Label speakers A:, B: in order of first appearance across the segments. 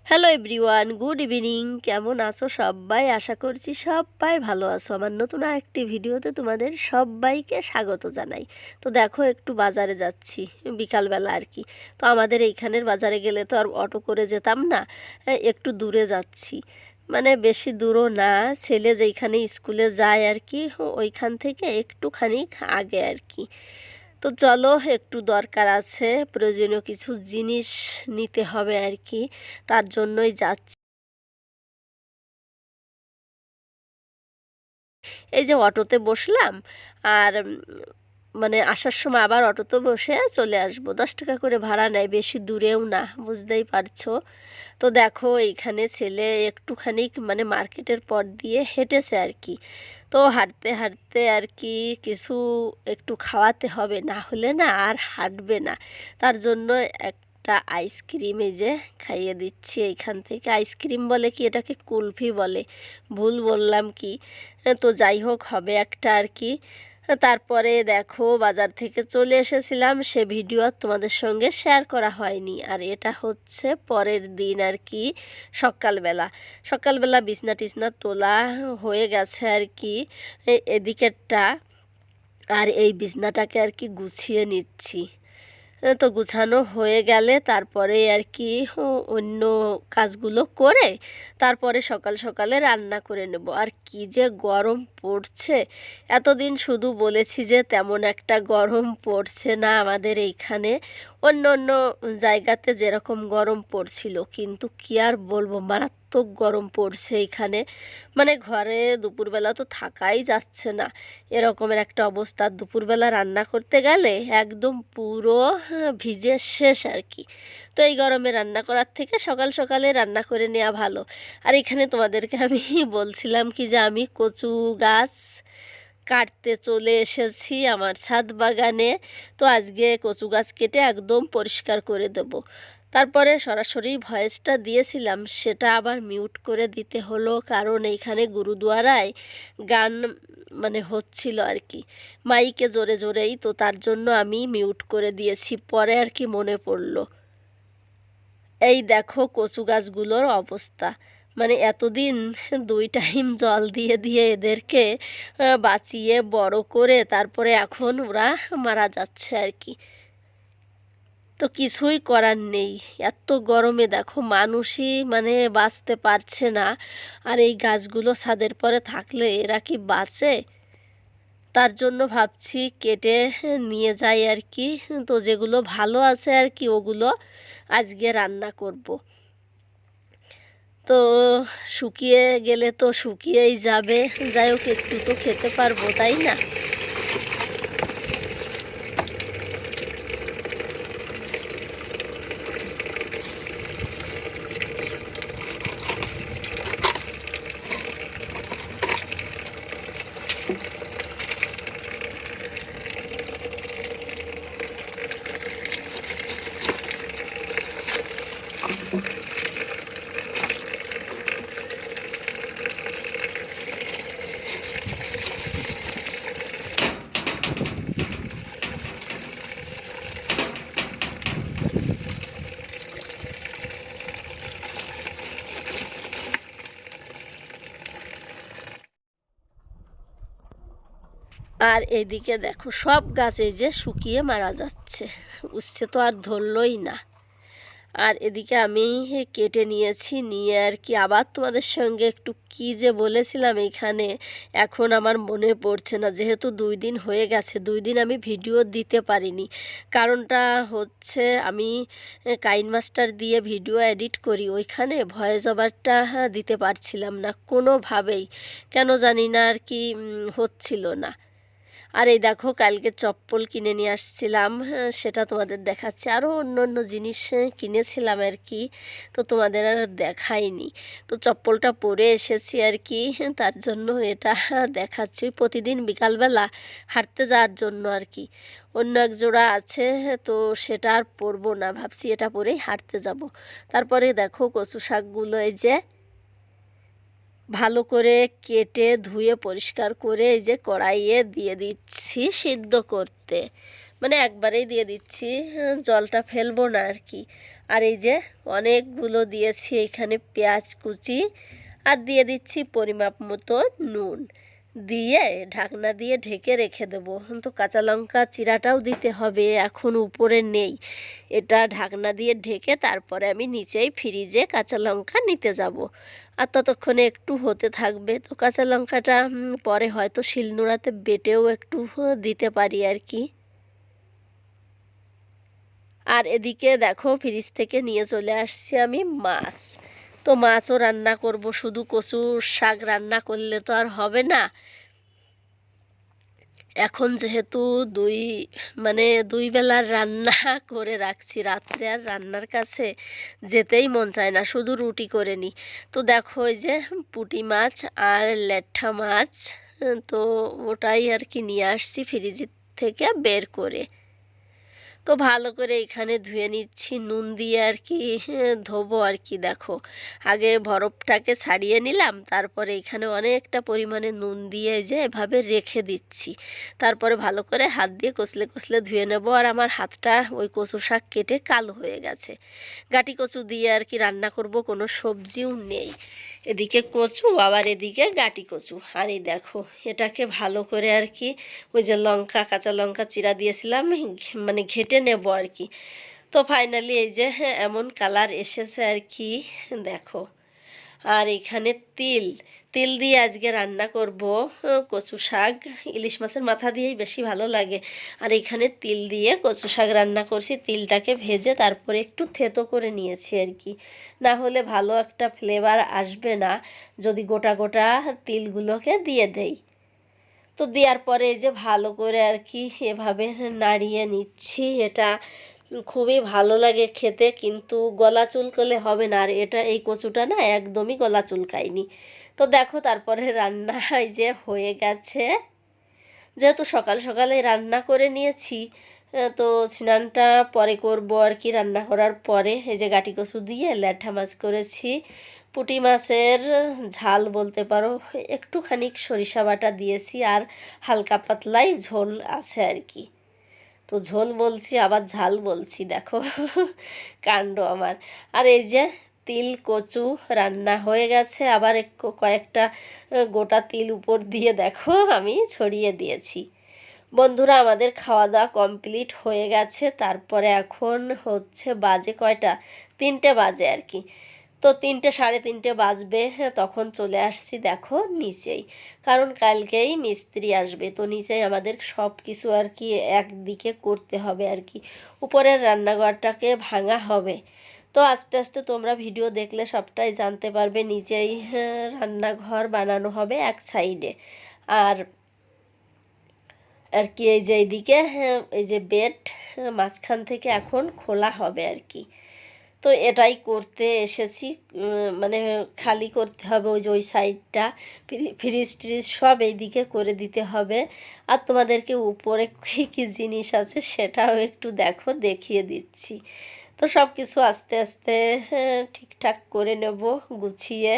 A: Hello everyone, good evening. কেমন আছো সবাই? আশা করছি সবাই ভালো আছো। আমার নতুন আরেকটি ভিডিওতে তোমাদের সবাইকে স্বাগত জানাই। তো দেখো, একটু বাজারে যাচ্ছি বিকালবেলা আর কি। তো আমাদের এইখানের বাজারে গেলে তো আর অটো করে যেতাম না, একটু দূরে যাচ্ছি। মানে বেশি দূরও না, ছেলে যেইখানে স্কুলে যায় আর কি, ওইখান থেকে একটুখানি আগে আর কি। তো চলো, একটু দরকার আছে, প্রয়োজনীয় কিছু জিনিস নিতে হবে আর কি, তার জন্যই যাচ্ছি। এই যে অটোতে বসলাম, আর মানে আসার সময় আবার অটোতে বসে চলে আসবো। 10 টাকা করে ভাড়া নেয়, বেশি দূরেও না, বুঝতেই পারছো। তো দেখো, এইখানে ছেলে একটুখানি মানে মার্কেটের পর দিয়ে হেঁটেছে আর কি। তো হাঁটতে হাঁটতে আর কি কিছু একটু খাওয়াতে হবে, না হলে না আর হাঁটবে না। তার জন্য একটা আইসক্রিম এই যে খাইয়ে দিচ্ছি। এইখান থেকে আইসক্রিম বলে কি, এটাকে কুলফি বলে, ভুল বললাম কি। তো যাই হোক, হবে একটা আর কি। তারপরে দেখো, বাজার থেকে চলে এসেছিলাম, সে ভিডিও আর তোমাদের সঙ্গে শেয়ার করা হয়নি। আর এটা হচ্ছে পরের দিন আর কি, সকালবেলা। সকালবেলা বিছনা টিছনা তোলা হয়ে গেছে আর কি, এদিকেরটা। আর এই বিছনাটাকে আর কি গুছিয়ে নিচ্ছি। তো গুছানো হয়ে গেলে তারপরে আর কি অন্য কাজগুলো করে তারপরে সকাল সকালে রান্না করে নেব। আর কি যে গরম পড়ছে! এতদিন শুধু বলেছি যে তেমন একটা গরম পড়ছে না আমাদের এইখানে, অন্য অন্য জায়গাতে যেরকম গরম পড়ছিল, কিন্তু কি আর বলবো, মারাত্মক গরম পড়ছে এইখানে। মানে ঘরে দুপুরবেলা তো থাকাই যাচ্ছে না, এরকমের একটা অবস্থা। দুপুরবেলা রান্না করতে গেলে একদম পুরো ভিজে শেষ আর কি। তো এই গরমে রান্না করার থেকে সকাল সকালে রান্না করে নেওয়া ভালো। আর এখানে তোমাদেরকে আমি বলছিলাম কি যে আমি কচু গাছ কাটতে চলে এসেছি আমার ছাদ বাগানে। তো আজকে কচু গাছ কেটে একদম পরিষ্কার করে দেব। তারপরে সরাসরি ভয়েসটা দিয়েছিলাম, সেটা আবার মিউট করে দিতে হলো, কারণ এইখানে গুরুদুয়ারায় গান মানে হচ্ছিল আর কি, মাইকে জোরে জোরেই। তো তার জন্য আমি মিউট করে দিয়েছি, পরে আর কি মনে পড়লো। এই দেখো কচু গাছগুলোর অবস্থা, মানে এতদিন 2 টাইম জল দিয়ে দিয়ে এদেরকে বাঁচিয়ে বড় করে তারপরে এখন ওরা মারা যাচ্ছে আর কি। তো কিছুই করার নেই, এত গরমে দেখো মানুষই মানে বাঁচতে পারছে না। আর এই গাছগুলো ছাদের পরে থাকলে এরা কি বাঁচে? তার জন্য ভাবছি কেটে নিয়ে যাই আর কি। তো যেগুলো ভালো আছে আর কি, ওগুলো আজকে রান্না করব। তো শুকিয়ে গেলে তো শুকিয়েই যাবে, যাই হোক একটু তো খেতে পারবো, তাই না? আর এদিকে দেখো, সব গাছ এই যে শুকিয়ে মারা যাচ্ছে, উচ্ছে তো আর ধরলই না। আর এদিকে আমি কেটে নিয়েছি, নিয়ে আর কি আবার তোমাদের সঙ্গে একটু কি যে বলেছিলাম এইখানে, এখন আমার মনে পড়ছে না, যেহেতু 2 দিন হয়ে গেছে, 2 দিন আমি ভিডিও দিতে পারিনি। কারণটা হচ্ছে আমি কাইন মাস্টার দিয়ে ভিডিও এডিট করি, ওইখানে ভয়েস ওভারটা দিতে পারছিলাম না কোনোভাবেই, কেন জানি না আর কি, হচ্ছিল না। আর এই দেখো, কালকে চপ্পল কিনে নিয়ে আসছিলাম, সেটা তোমাদের দেখাচ্ছি। আরও অন্য অন্য জিনিস কিনেছিলাম আর কি, তো তোমাদের আর দেখাইনি। তো চপ্পলটা পরে এসেছি আর কি, তার জন্য এটা দেখাচ্ছি। প্রতিদিন বিকালবেলা হাঁটতে যাওয়ার জন্য আর কি। অন্য এক জোড়া আছে, তো সেটা আর পরবো না, ভাবছি এটা পরেই হাঁটতে যাব। তারপরে দেখো কচু শাকগুলো এই যে ভালো করে কেটে ধুয়ে পরিষ্কার করে এই যে কড়াইয়ে দিয়ে দিচ্ছি সিদ্ধ করতে, মানে একবারেই দিয়ে দিচ্ছি, জলটা ফেলবো না আর কি। আর এই যে অনেকগুলো দিয়েছি এখানে পেঁয়াজ কুচি, আর দিয়ে দিচ্ছি পরিমাপ মতো নুন, দিয়ে ঢাকনা দিয়ে ঢেকে রেখে দেবো। তো কাঁচা লঙ্কা চিরাটাও দিতে হবে, এখন উপরে নেই। এটা ঢাকনা দিয়ে ঢেকে তারপরে আমি নিচেই ফ্রিজে কাঁচা লঙ্কা নিতে যাব। আর ততক্ষণে একটু হতে থাকবে। তো কাঁচা লঙ্কাটা পরে হয়তো শিলনোড়াতে বেটেও একটু দিতে পারি আর কি। আর এদিকে দেখো ফ্রিজ থেকে নিয়ে চলে আসছি আমি মাছ। তো মাছও রান্না করব, শুধু কচুর শাক রান্না করলে তো আর হবে না। এখন যেহেতু দুই বেলার রান্না করে রাখছি, রাত্রে আর রান্নার কাছে যেতেই মন চায় না, শুধু রুটি করে নিই। তো দেখো এই যে পুঁটি মাছ আর ল্যাঠা মাছ, তো ওটাই আর কি নিয়ে আসছি ফ্রিজ থেকে বের করে। তো ভালো করে এখানে ধুয়ে নিচ্ছি নুন দিয়ে আর কি, ধোবো আর কি। দেখো আগে বরফটাকে ছাড়িয়ে নিলাম, তারপরে এখানে অনেকটা পরিমাণে নুন দিয়ে যে এভাবে রেখে দিচ্ছি। তারপরে ভালো করে হাত দিয়ে কষলে কষলে ধুয়ে নেব। আর আমার হাতটা ওই কচু শাক কেটে কালো হয়ে গেছে। গাটি কচু দিয়ে আর কি রান্না করব, কোনো সবজিও নেই। এদিকে কচু আবার এদিকে গাটি কচু। আর এই দেখো এটাকে ভালো করে আর কি ওই যে কাঁচা লঙ্কা চিরা দিয়েছিলাম, মানে ঘেটে নেব আর কি। তো ফাইনালি এই যে এমন কালার এসেছে আর কি, দেখো। আর এখানে তিল তিল দিয়ে আজকে রান্না করব কচু শাক। ইলিশ মাছের মাথা দিয়েই বেশি ভালো লাগে। আর এখানে তিল দিয়ে কচু শাক রান্না করছি। তিলটাকে ভেজে তারপরে একটু থেতো করে নিয়েছি আর কি, না হলে ভালো একটা ফ্লেভার আসবে না যদি গোটা গোটা তিলগুলোকে দিয়ে দেই। তো দেওয়ার পরে এই যে ভালো করে আর কি এভাবে নাড়িয়ে নিচ্ছি। এটা খুবই ভালো লাগে খেতে, কিন্তু গলা চুলকালে হবে না। আর এই কচুটা না একদমই গলা চুলকায়নি। তো দেখো তারপরে রান্না এই যে হয়ে গেছে। যেহেতু সকাল সকালে রান্না করে নিয়েছি, তো স্নানটা পরে করব আর কি। রান্না করার পরে এই যে গাটি কচু দিয়ে ল্যাঠা মাছ করেছি, পুঁটি মাছের ঝাল বলতে পারো, একটুখানি সরিষা বাটা দিয়েছি, আর হালকা পাতলাই ঝোল আছে আর কি। তো ঝোল বলছি আবার ঝাল বলছি, দেখো কাণ্ড আমার। আর এই যে তিল কচু রান্না হয়ে গেছে, আবার কয়েকটা গোটা তিল উপর দিয়ে দেখো আমি ছড়িয়ে দিয়েছি। বন্ধুরা আমাদের খাওয়া দাওয়া কমপ্লিট হয়ে গেছে। তারপরে এখন হচ্ছে বাজে কয়টা, 3টে বাজে আর কি। তো 3টে সাড়ে 3টে বাজবে, তখন চলে আসছি দেখো নিচেই। কারণ কালকেই মিস্ত্রি আসবে, তো নিচেই আমাদের সব কিছু আর কি একদিকে করতে হবে আর কি। উপরের রান্নাঘরটাকে ভাঙা হবে। তো আস্তে আস্তে তোমরা ভিডিও দেখলে সবটাই জানতে পারবে। নিচেই রান্নাঘর বানানো হবে এক সাইডে। আর আর কি এই যে এইদিকে এই যে বেড মাঝখান থেকে এখন খোলা হবে আর কি। তো এটাই করতে এসেছি, মানে খালি করতে হবে ওই যে ওই সাইডটা, ফ্রিজ ট্রিজ সব এইদিকে করে দিতে হবে। আর তোমাদেরকে উপরে কী কী জিনিস আছে সেটাও একটু দেখো, দেখিয়ে দিচ্ছি। তো সব কিছু আস্তে আস্তে ঠিকঠাক করে নেব গুছিয়ে।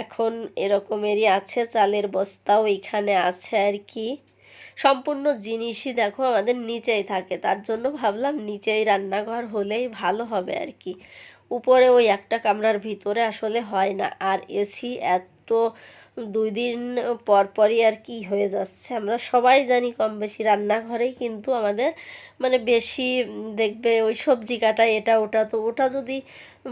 A: এখন এরকমেরই আছে, চালের বস্তাও এখানে আছে আর কি। সম্পূর্ণ জিনিসই দেখো আমাদের নিচেই থাকে, তার জন্য ভাবলাম নিচেই রান্নাঘর হলেই ভালো হবে আর কি। উপরে ওই একটা কামরার ভিতরে আসলে হয় না। আর এসি এত 2 দিন পর পরই আর কি হয়ে যাচ্ছে। আমরা সবাই জানি কম বেশি রান্নাঘরেই কিন্তু আমাদের মানে বেশি দেখবে ওই সবজি কাটা এটা ওটা। তো ওটা যদি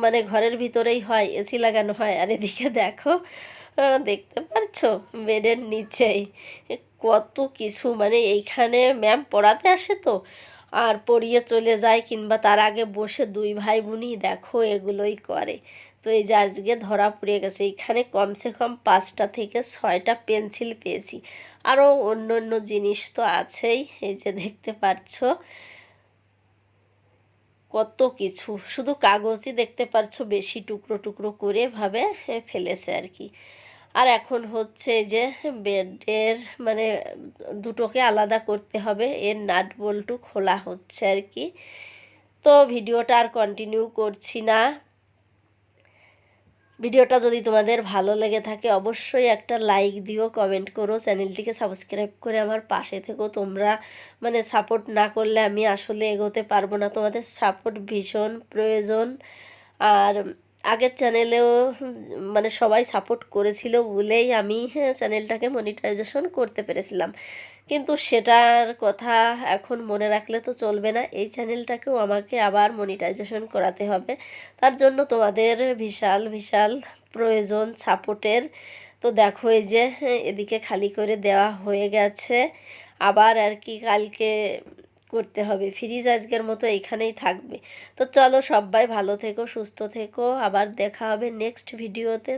A: মানে ঘরের ভিতরেই হয়, এসি লাগানো হয়। আর এদিকে দেখো দেখতে পারছো বেডের নিচেই কত কিছু, মানে এইখানে ম্যাম পড়াতে আসে তো, আর পড়িয়ে চলে যায়, কিংবা তার আগে বসে 2 ভাই বোনই দেখো এগুলোই করে। তো এই যে আজকে ধরা পড়ে গেছে, এইখানে কমসে কম 5টা থেকে 6টা পেন্সিল পেয়েছি। আরও অন্য অন্য জিনিস তো আছেই, এই যে দেখতে পাচ্ছ কত কিছু, শুধু কাগজই দেখতে পাচ্ছ বেশি টুকরো টুকরো করে ভাবে ফেলেছে আর কি। আর এখন হচ্ছে যে বেডের মানে দুটোকে আলাদা করতে হবে, এর নাট বল্টু খোলা হচ্ছে আর কি। তো ভিডিওটা আর কন্টিনিউ করছি না। ভিডিওটা যদি তোমাদের ভালো লেগে থাকে অবশ্যই একটা লাইক দিও, কমেন্ট করো, চ্যানেলটিকে সাবস্ক্রাইব করে আমার পাশে থেকো। তোমরা মানে সাপোর্ট না করলে আমি আসলে এগোতে পারবো না, তোমাদের সাপোর্ট ভীষণ প্রয়োজন। আর আগের চ্যানেলেও মানে সবাই সাপোর্ট করেছিল বলেই আমি চ্যানেলটাকে মনিটাইজেশন করতে পেরেছিলাম, কিন্তু সেটার কথা এখন মনে রাখলে তো চলবে না, এই চ্যানেলটাকেও আমাকে আবার মনিটাইজেশন করাতে হবে। তার জন্য তোমাদের বিশাল বিশাল প্রয়োজন সাপোর্টের। তো দেখো এই যে এদিকে খালি করে দেওয়া হয়ে গেছে, আবার আর কি কালকে করতে হবে। ফ্রিজ আজকের মতো এইখানেই থাকবে। তো চলো সবাই ভালো থেকো, সুস্থ থেকো, আবার দেখা হবে নেক্সট ভিডিওতে।